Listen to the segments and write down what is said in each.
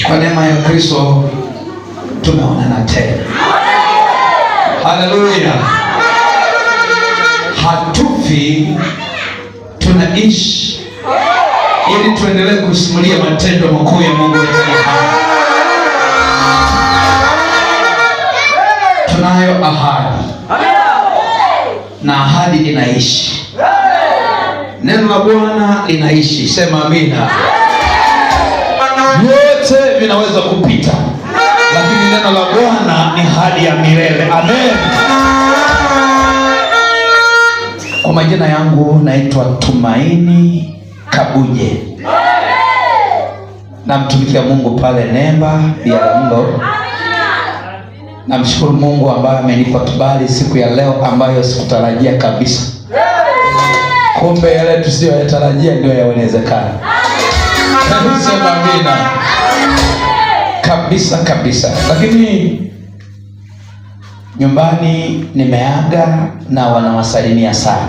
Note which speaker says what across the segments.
Speaker 1: Kwa neema ya Kristo tumeonana tena. Haleluya. Hatufi, tunaishi ili tuendelee kusimulia matendo makuu ya Mungu wetu. Tunayo ahadi na ahadi inaishi. Neno la Bwana linaishi. Sema amina. Yote vinaweza kupita, lakini neno la Bwana ni hadi ya milele. Amen. Kwa majina yangu naitwa Tumaini Kabuje. Namtumikia Mungu pale Nemba Biharamulo. Namshukuru Mungu ambaye amenipa kibali siku ya leo ambayo sikutarajia kabisa. Kumbe yale tusiyoyatarajia ndio yawezekana. Sema amina. Kabisa kabisa. Lakini nyumbani nimeaga na wanawasalimia sana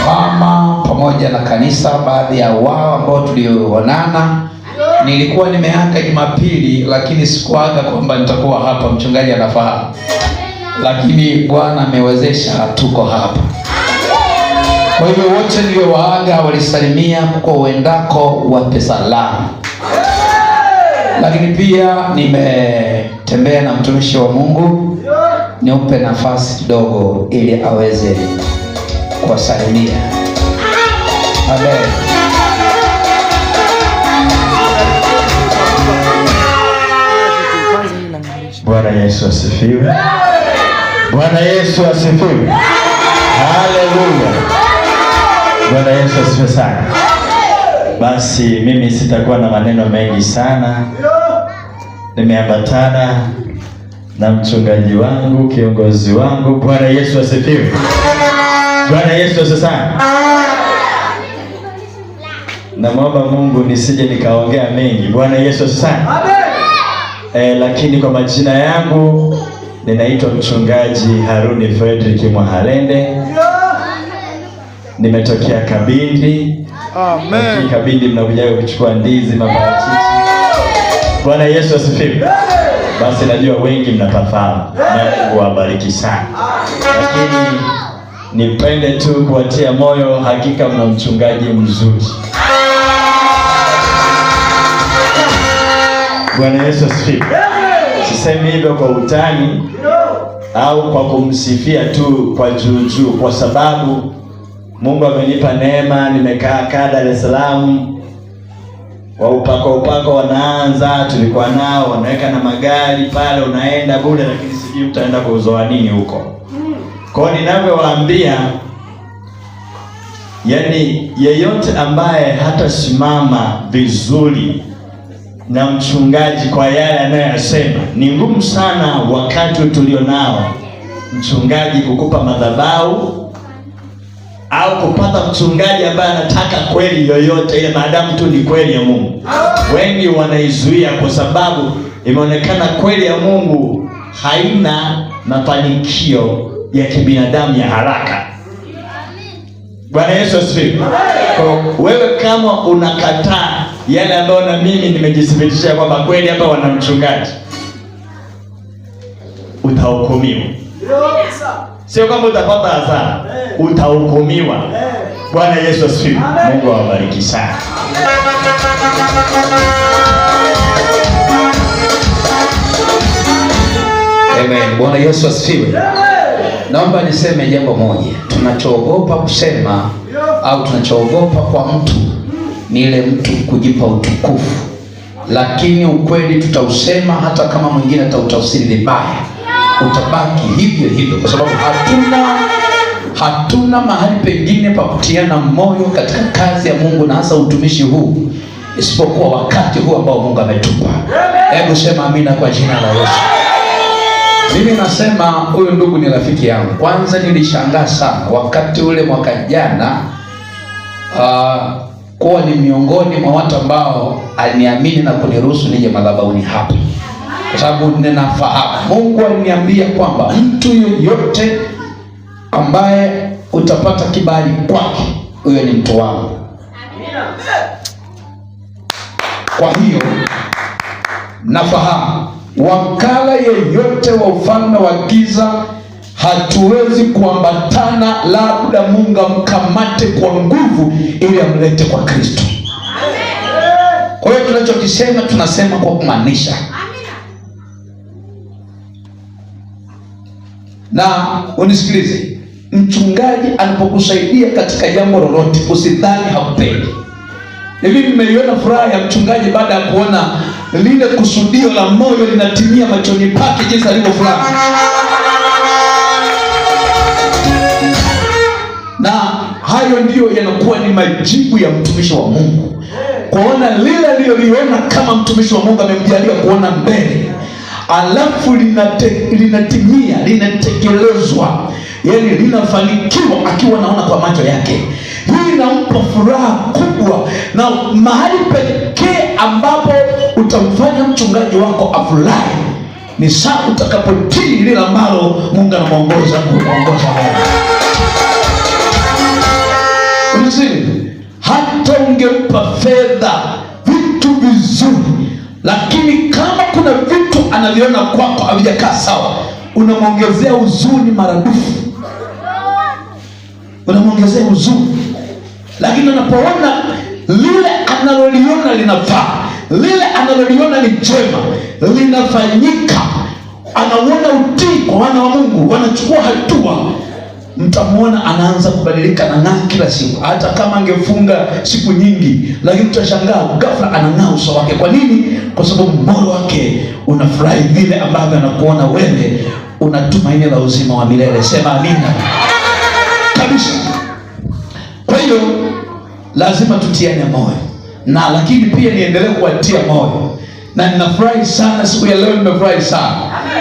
Speaker 1: mama pamoja na kanisa. Baadhi ya wao ambao tulioonana, nilikuwa nimeaga Jumapili, lakini sikuaga kwamba nitakuwa hapa, mchungaji anafahamu, lakini Bwana amewezesha tuko hapa. Kwa hivyo wote niliowaaga walisalimia kwa uendako wape salamu. Lakini pia nimetembea na mtumishi wa Mungu, niupe nafasi kidogo ili aweze kuwasalimia. Amen.
Speaker 2: Bwana Yesu asifiwe. Bwana Yesu asifiwe. Haleluya. Bwana Yesu asifiwe sana. Basi mimi sitakuwa na maneno mengi sana. Nimeambatana na mchungaji wangu, kiongozi wangu. Bwana Yesu asifiwe. Bwana Yesu asifiwe sana. Namwomba Mungu nisije nikaongea mengi. Bwana Yesu asifiwe sana. Lakini kwa majina yangu ninaitwa mchungaji Haruni Fredrick Mwahalende. Nimetokea Kabindi. Amen. Kabindi mnakuja kuchukua ndizi, maparachichi. Bwana Yesu asifiwe. Basi najua wengi mnapafahamu. Na Mungu awabariki sana. Lakini nipende tu kuwatia moyo, hakika mna mchungaji mzuri. Bwana Yesu asifiwe. Sisemi hivyo kwa utani au kwa kumsifia tu kwa juu, kwa sababu Mungu amenipa neema. Nimekaa Dar es Salaam, wa upako wanaanza, tulikuwa nao wanaweka na magari pale, unaenda bure, lakini sijui mtaenda kuzoa nini huko. Kwa hiyo ninavyowaambia, yani yeyote ambaye hatasimama vizuri na mchungaji kwa yale anayosema, ni ngumu sana wakati tulionao mchungaji kukupa madhabahu au kupata mchungaji ambaye anataka kweli yoyote ile, maadamu tu ni kweli ya Mungu. Wengi wanaizuia kwa sababu imeonekana kweli ya Mungu haina mafanikio ya kibinadamu ya haraka. Bwana Yesu asifiwe. Kwa wewe kama unakataa yale ambayo na mimi nimejithibitisha kwamba kweli hapa wana mchungaji, utahukumiwa. Sio kama utapata hasara, utahukumiwa. Bwana Yesu asifiwe. Mungu awabariki sana.
Speaker 1: Amen. Bwana Yesu asifiwe. Naomba niseme jambo moja. Tunachoogopa kusema au tunachoogopa kwa mtu ni ile mtu kujipa utukufu, lakini ukweli tutausema hata kama mwingine atautafsiri vibaya, utabaki hivyo hivyo, kwa sababu hatuna mahali pengine pa kutiana moyo katika kazi ya Mungu na hasa utumishi huu isipokuwa wakati huu ambao Mungu ametupa. Hebu sema amina kwa jina la Yesu. Mimi nasema huyu ndugu ni rafiki yangu. Kwanza nilishangaa sana wakati ule mwaka jana kuwa ni miongoni mwa watu ambao aliniamini na kuniruhusu nije madhabahuni hapa, kwa sababu ninafahamu Mungu aliniambia kwamba mtu yoyote ambaye utapata kibali kwake, huyo ni mtu wangu. Kwa hiyo nafahamu wakala yeyote wa ufalme wa giza hatuwezi kuambatana, labda Mungu amkamate kwa nguvu ili amlete kwa Kristo. Kwa hiyo tunachokisema tunasema kwa kumaanisha. Na unisikilize, mchungaji anapokusaidia katika jambo lolote usidhani hakupendi. Hivi mmeiona furaha ya mchungaji baada ya kuona lile kusudio la moyo linatimia machoni pake, jinsi alivyofurahi? Na hayo ndiyo yanakuwa ni majibu ya mtumishi wa Mungu, kuona lile aliloliona kama mtumishi wa Mungu amemjalia kuona mbele, alafu linatimia, linatekelezwa, yaani linafanikiwa akiwa naona kwa macho yake. Hii inampa furaha kubwa, na mahali pekee ambapo utamfanya mchungaji wako afurahi ni saa utakapotii lile ambalo Mungu anamuongoza wewe. Hata ungempa fedha, vitu vizuri, lakini kama kuna vitu anaviona kwako havijakaa sawa, unamwongezea huzuni maradufu, unamwongezea huzuni. Lakini unapoona lile analoliona linafaa, lile analoliona ni jema, linafanyika, anauona utii kwa wana wa Mungu, wanachukua hatua, mtamwona anaanza kubadilika na ng'aa kila siku. Hata kama angefunga siku nyingi, lakini utashangaa ghafla anang'aa uso wake. Kwa nini? Kwa sababu moyo wake unafurahi vile ambavyo anakuona wewe una tumaini la uzima wa milele. Sema amina kabisa. Kwa hiyo lazima tutiane moyo, na lakini pia niendelee kuwatia moyo, na ninafurahi sana siku ya leo, nimefurahi sana.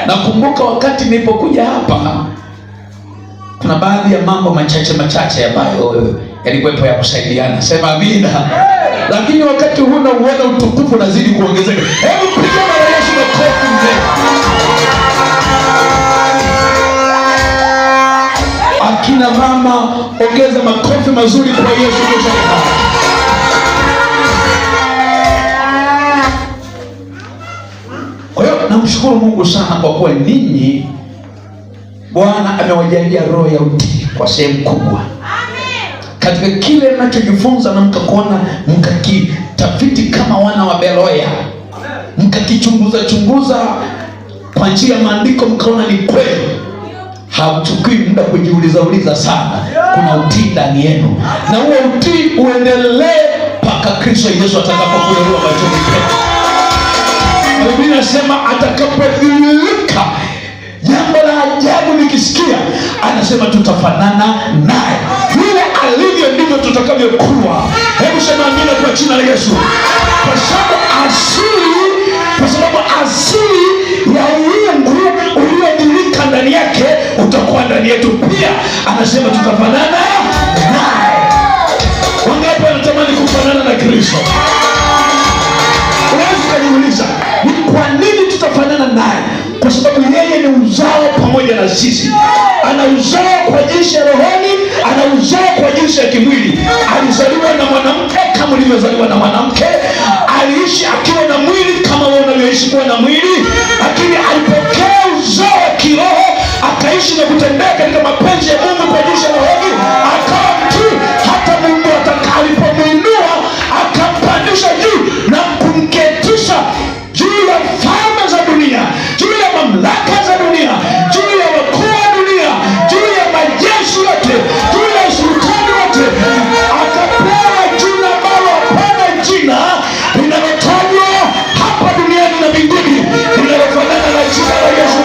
Speaker 1: Nakumbuka wakati nilipokuja hapa, kuna baadhi ya mambo machache ambayo yalikuwepo ya kusaidiana. Sema amina. Lakini wakati huu nauona utukufu unazidi kuongezeka. Hebu piga na Yesu makofi mzee. Akina mama, ongeza makofi mazuri kwa Yesu Kristo. Kwa hiyo namshukuru Mungu sana kwa kuwa ninyi Bwana amewajalia roho ya utii kwa sehemu kubwa. Katika kile mnachojifunza na mkakuona, mkakitafiti kama wana wa Beroya, mkakichunguza kwa njia ya maandiko, mkaona ni kweli, hauchukui muda kujiuliza sana. Kuna utii ndani yenu, na huo utii uendelee mpaka Kristo Yesu atakapofunuliwa machoni petu. Biblia inasema atakapodhihirika, jambo la ajabu nikisikia, anasema tutafanana naye. Vile alivyo ndivyo tutakavyokuwa. Hebu sema amina kwa jina la Yesu. Kwa sababu asili ya uungu uliodhihirika ndani yake utakuwa ndani yetu pia. Anasema tutafanana naye. Wangapi wanatamani kufanana na Kristo? Unaweza kujiuliza, ni kwa nini tutafanana naye? Kwa sababu yeye ni uzao pamoja na sisi. Ana uzao kwa jinsi ya rohoni, ana uzao kwa jinsi ya kimwili. Alizaliwa na mwanamke kama ulivyozaliwa na mwanamke, aliishi akiwa na mwili kama wewe unavyoishi kuwa na mwili, lakini alipokea uzao wa kiroho, akaishi na kutembea katika mapenzi ya Mungu kwa jinsi ya rohoni, akawa mtii. Hata Mungu alipomuinua akampandisha juu na kumketisha juu ya falme za dunia, juu ya mamlaka za dunia, juu ya wakuu wa dunia, juu ya majeshi yote, juu ya sultani wote, akapewa jina ambalo hapana jina linalotajwa hapa duniani na mbinguni linalofanana na jina la Yesu.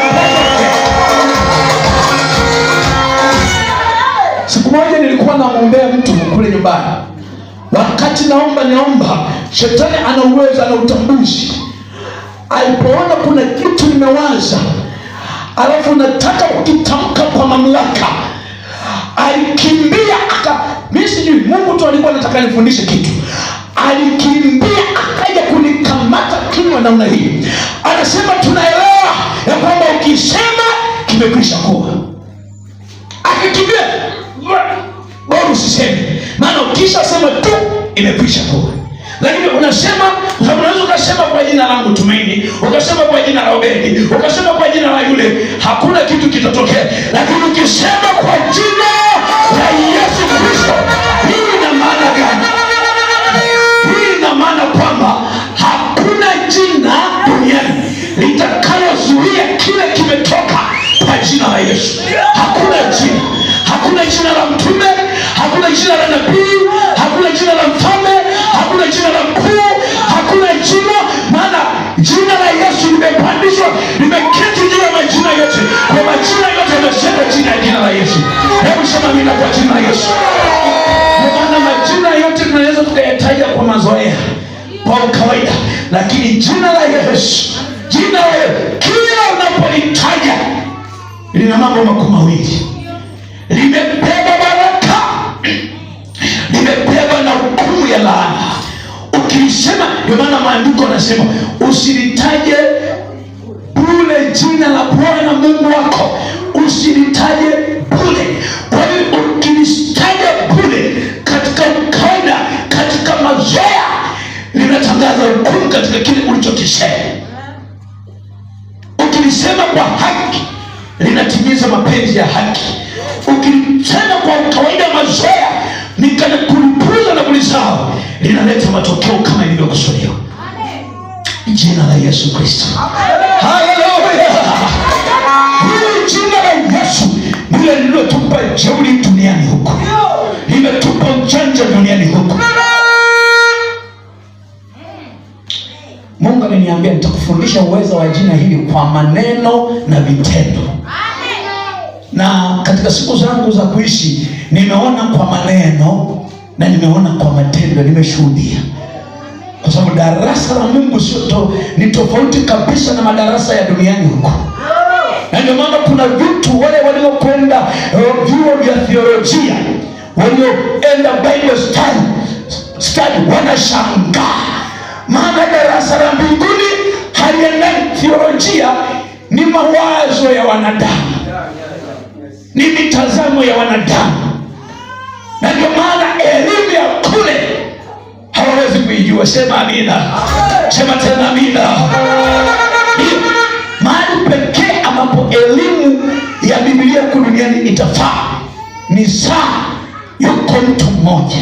Speaker 1: Siku moja nilikuwa namwombea mtu kule nyumbani. Wakati naomba, shetani ana uwezo, ana utambuzi. Alipoona kuna kitu nimewaza, alafu nataka kukitamka kwa mamlaka, alikimbia mimi sijui, Mungu tu alikuwa anataka nifundishe kitu. Alikimbia akaja kunikamata kinywa namna hii. Anasema tunaelewa ya kwamba ukisema kimekwisha kuwa. Akikimbia, bora usiseme, maana ukisha sema tu imekwisha kuwa. Lakini unasema, unaweza ukasema kwa jina langu Tumaini, ukasema kwa jina la Obedi, ukasema kwa jina la yule, hakuna kitu kitatokea. Lakini ukisema kwa jina la Yesu Kristo, hii ina maana gani? Hii ina maana kwamba hakuna jina duniani litakalozuia kile kimetoka kwa jina la Yesu. Hakuna jina. Hakuna jina la mtume, hakuna jina la nabii, hakuna jina la mfalme, hakuna jina la mkuu, hakuna jina. Maana jina la Yesu limepandishwa, limeketi juu ya majina yote. Kwa majina yote yamesema jina la Yesu. Hebu sema amina kwa jina la Yesu. Kwa maana majina yote tunaweza tukayataja kwa mazoea, kwa kawaida, lakini jina la Yesu, jina la Yesu kila unapolitaja lina mambo makuu mawili. Limebeba baraka, limebeba na hukumu ya laana. Ukilisema, ndio maana maandiko yanasema usilitaje bure jina la Bwana Mungu wako, usilitaje bure. Kwa hiyo ukilitaja bure katika kaida, katika mazoea, linatangaza hukumu katika kile ulichokisema. Ukilisema kwa haki, linatimiza mapenzi ya haki. Ukilisema kwa kawaida, mazoea, nikana kulipuza na kulisahau, linaleta matokeo kama ilivyokusudiwa. Jina la Yesu Kristo. Haleluya. Hili jina la Yesu ndilo lililotupa jeuri duniani huku, limetupa ujanja duniani huku. Mungu aliniambia nitakufundisha uwezo wa jina hili kwa maneno na vitendo. Na katika siku zangu za kuishi nimeona kwa maneno na nimeona kwa matendo, nimeshuhudia. Kwa sababu darasa la Mungu ni tofauti kabisa na madarasa ya duniani huko. Na ndio maana kuna vitu wale waliokwenda vyuo vya theolojia, walioenda Bible study wanashangaa. Maana darasa la mbinguni haliendani theolojia, ni mawazo ya wanadamu, ni mitazamo ya wanadamu. Na ndio maana elimu ya kule hawawezi kuijua. Sema amina. Sema tena amina. Mahali pekee ambapo elimu ya Biblia duniani itafaa ni saa yuko mtu mmoja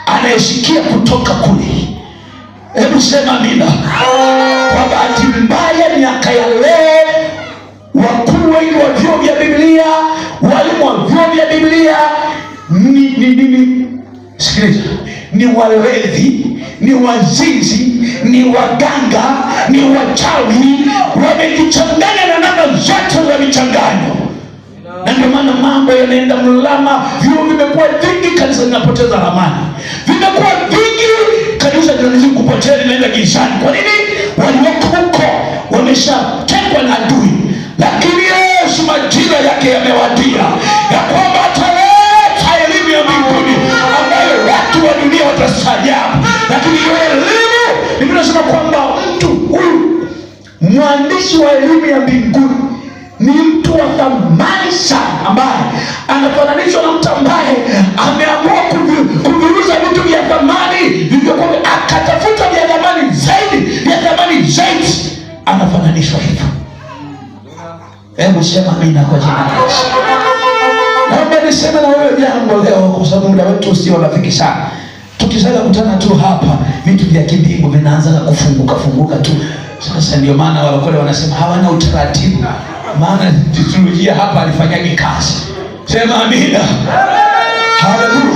Speaker 1: anayesikia kutoka kule. Hebu sema amina. Kwa bahati mbaya, miaka ya leo, wakuu wengi wa vyuo vya Biblia, walimu wa vyuo vya Biblia sikiliza, ni walevi, ni wazinzi, ni waganga, ni wachawi, wamejichanganya na namna zote za michanganyo. Na ndio maana mambo yanaenda mlama. Vyuo vimekuwa vingi, kanisa linapoteza ramani. Vimekuwa vingi, kanisa linazidi kupotea, linaenda gizani. Kwa nini? Walioko huko wameshatekwa na adui. Lakini Yesu majira yake yamewadia, ya kwamba ataleta elimu ya mbinguni ambayo watu wa dunia watastajabu. Lakini hiyo elimu, Biblia inasema kwamba mtu huyu mwandishi wa elimu ya mbinguni ni mtu wa thamani sana, ambaye anafananishwa na mtu ambaye ameamua kuviruza vitu vya thamani vilivyokuwa, akatafuta vya thamani zaidi, anafananishwa hivyo. Hebu sema amina kwa jina la Yesu. Naomba niseme na wewe jambo leo, kwa sababu muda wetu sio rafiki sana. Tukishaga kutana tu hapa, vitu vya kimbingu vinaanza kufunguka tu. Sasa ndio maana wale wanasema hawana utaratibu, maana teolojia hapa alifanyagi kazi. Sema amina. Haleluya.